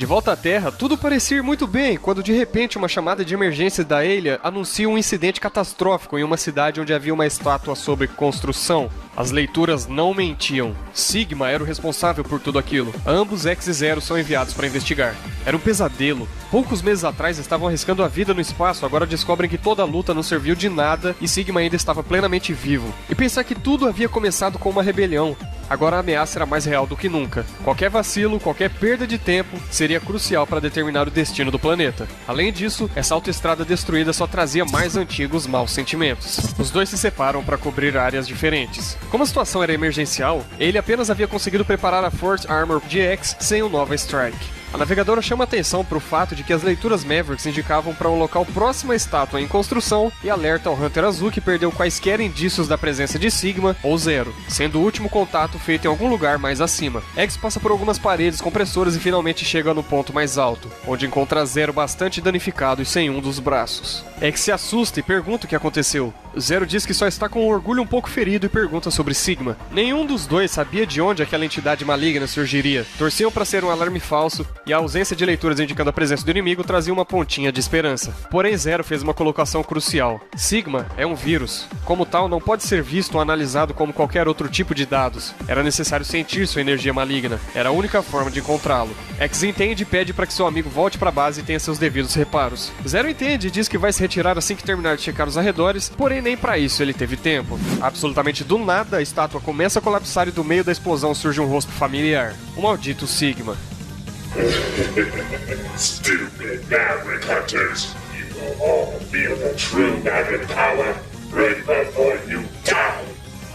De volta à Terra, tudo parecia ir muito bem, quando de repente uma chamada de emergência da Ayla anuncia um incidente catastrófico em uma cidade onde havia uma estátua sobre construção. As leituras não mentiam. Sigma era o responsável por tudo aquilo. Ambos X e Zero são enviados para investigar. Era um pesadelo. Poucos meses atrás estavam arriscando a vida no espaço, agora descobrem que toda a luta não serviu de nada e Sigma ainda estava plenamente vivo. E pensar que tudo havia começado com uma rebelião. Agora a ameaça era mais real do que nunca. Qualquer vacilo, qualquer perda de tempo seria crucial para determinar o destino do planeta. Além disso, essa autoestrada destruída só trazia mais antigos maus sentimentos. Os dois se separam para cobrir áreas diferentes. Como a situação era emergencial, ele apenas havia conseguido preparar a Force Armor GX sem o Nova Strike. A navegadora chama atenção para o fato de que as leituras Mavericks indicavam para um local próximo à estátua em construção e alerta ao Hunter Azul que perdeu quaisquer indícios da presença de Sigma ou Zero, sendo o último contato feito em algum lugar mais acima. X passa por algumas paredes compressoras e finalmente chega no ponto mais alto, onde encontra Zero bastante danificado e sem um dos braços. X se assusta e pergunta o que aconteceu. Zero diz que só está com o orgulho um pouco ferido e pergunta sobre Sigma. Nenhum dos dois sabia de onde aquela entidade maligna surgiria. Torciam para ser um alarme falso e a ausência de leituras indicando a presença do inimigo trazia uma pontinha de esperança. Porém, Zero fez uma colocação crucial. Sigma é um vírus. Como tal, não pode ser visto ou analisado como qualquer outro tipo de dados. Era necessário sentir sua energia maligna. Era a única forma de encontrá-lo. X entende e pede para que seu amigo volte para a base e tenha seus devidos reparos. Zero entende e diz que vai se retirar assim que terminar de checar os arredores, porém nem para isso ele teve tempo. Absolutamente do nada, a estátua começa a colapsar e do meio da explosão surge um rosto familiar. O maldito Sigma. Stupid Maverick Hunters, you will all feel the true Maverick power right before you die.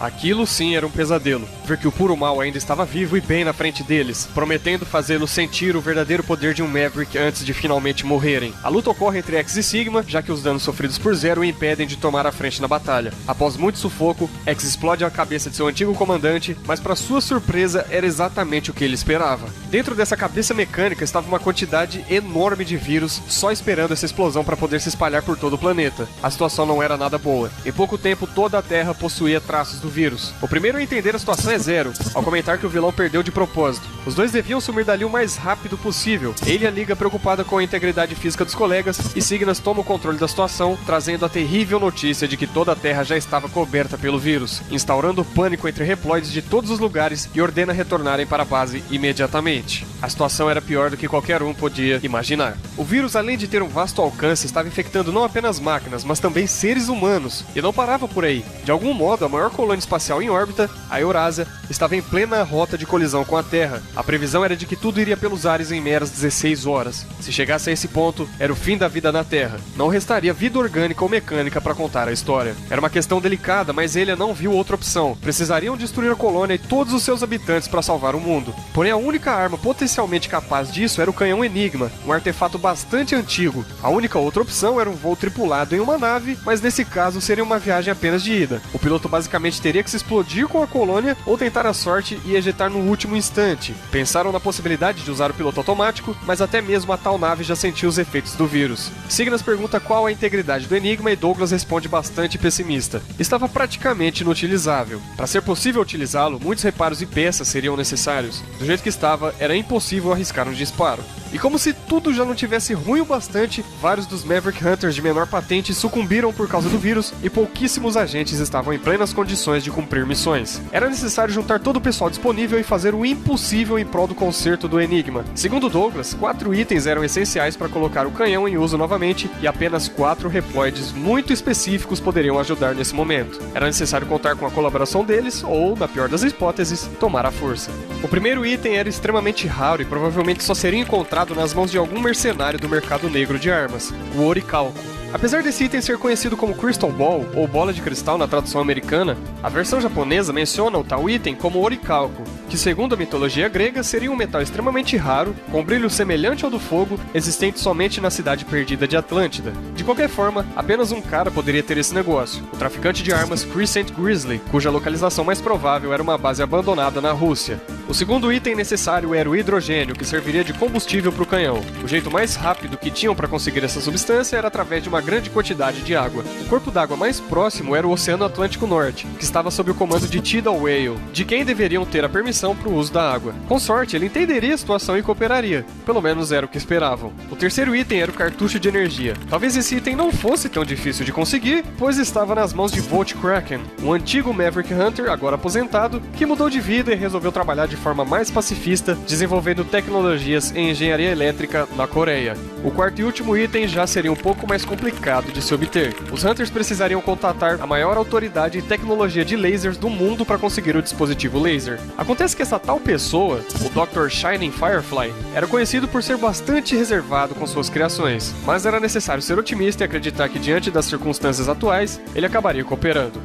Aquilo sim era um pesadelo, ver que o puro mal ainda estava vivo e bem na frente deles, prometendo fazê-los sentir o verdadeiro poder de um Maverick antes de finalmente morrerem. A luta ocorre entre X e Sigma, já que os danos sofridos por Zero o impedem de tomar a frente na batalha. Após muito sufoco, X explode a cabeça de seu antigo comandante, mas para sua surpresa era exatamente o que ele esperava. Dentro dessa cabeça mecânica estava uma quantidade enorme de vírus só esperando essa explosão para poder se espalhar por todo o planeta. A situação não era nada boa. Em pouco tempo toda a Terra possuía traços do vírus. O primeiro a entender a situação é Zero, ao comentar que o vilão perdeu de propósito. Os dois deviam sumir dali o mais rápido possível. Ele e a Liga preocupada com a integridade física dos colegas, e Signas toma o controle da situação, trazendo a terrível notícia de que toda a Terra já estava coberta pelo vírus, instaurando pânico entre reploides de todos os lugares e ordena retornarem para a base imediatamente. A situação era pior do que qualquer um podia imaginar. O vírus, além de ter um vasto alcance, estava infectando não apenas máquinas, mas também seres humanos, e não parava por aí. De algum modo, a maior colônia espacial em órbita, a Eurásia, estava em plena rota de colisão com a Terra. A previsão era de que tudo iria pelos ares em meras 16 horas. Se chegasse a esse ponto, era o fim da vida na Terra. Não restaria vida orgânica ou mecânica para contar a história. Era uma questão delicada, mas ele não viu outra opção. Precisariam destruir a colônia e todos os seus habitantes para salvar o mundo. Porém, a única arma potencialmente capaz disso era o canhão Enigma, um artefato bastante antigo. A única outra opção era um voo tripulado em uma nave, mas nesse caso seria uma viagem apenas de ida. O piloto basicamente teria que se explodir com a colônia ou tentar a sorte e ejetar no último instante. Pensaram na possibilidade de usar o piloto automático, mas até mesmo a tal nave já sentiu os efeitos do vírus. Signas pergunta qual a integridade do Enigma e Douglas responde bastante pessimista. Estava praticamente inutilizável. Para ser possível utilizá-lo, muitos reparos e peças seriam necessários. Do jeito que estava, era impossível arriscar um disparo. E como se tudo já não tivesse ruim o bastante, vários dos Maverick Hunters de menor patente sucumbiram por causa do vírus e pouquíssimos agentes estavam em plenas condições de cumprir missões. Era necessário juntar todo o pessoal disponível e fazer o impossível em prol do conserto do Enigma. Segundo Douglas, 4 itens eram essenciais para colocar o canhão em uso novamente e apenas 4 reploides muito específicos poderiam ajudar nesse momento. Era necessário contar com a colaboração deles ou, na pior das hipóteses, tomar a força. O primeiro item era extremamente raro e provavelmente só seria encontrado nas mãos de algum mercenário do mercado negro de armas, o oricalco. Apesar desse item ser conhecido como Crystal Ball, ou bola de cristal na tradução americana, a versão japonesa menciona o tal item como oricalco, que segundo a mitologia grega seria um metal extremamente raro, com brilho semelhante ao do fogo, existente somente na cidade perdida de Atlântida. De qualquer forma, apenas um cara poderia ter esse negócio, o traficante de armas Crescent Grizzly, cuja localização mais provável era uma base abandonada na Rússia. O segundo item necessário era o hidrogênio, que serviria de combustível para o canhão. O jeito mais rápido que tinham para conseguir essa substância era através de uma grande quantidade de água. O corpo d'água mais próximo era o Oceano Atlântico Norte, que estava sob o comando de Tidal Whale, de quem deveriam ter a permissão permissão para o uso da água. Com sorte, ele entenderia a situação e cooperaria. Pelo menos era o que esperavam. O terceiro item era o cartucho de energia. Talvez esse item não fosse tão difícil de conseguir, pois estava nas mãos de Volt Kraken, um antigo Maverick Hunter, agora aposentado, que mudou de vida e resolveu trabalhar de forma mais pacifista, desenvolvendo tecnologias em engenharia elétrica na Coreia. O quarto e último item já seria um pouco mais complicado de se obter. Os Hunters precisariam contatar a maior autoridade em tecnologia de lasers do mundo para conseguir o dispositivo laser. Acontece que essa tal pessoa, o Dr. Shining Firefly, era conhecido por ser bastante reservado com suas criações, mas era necessário ser otimista e acreditar que, diante das circunstâncias atuais, ele acabaria cooperando.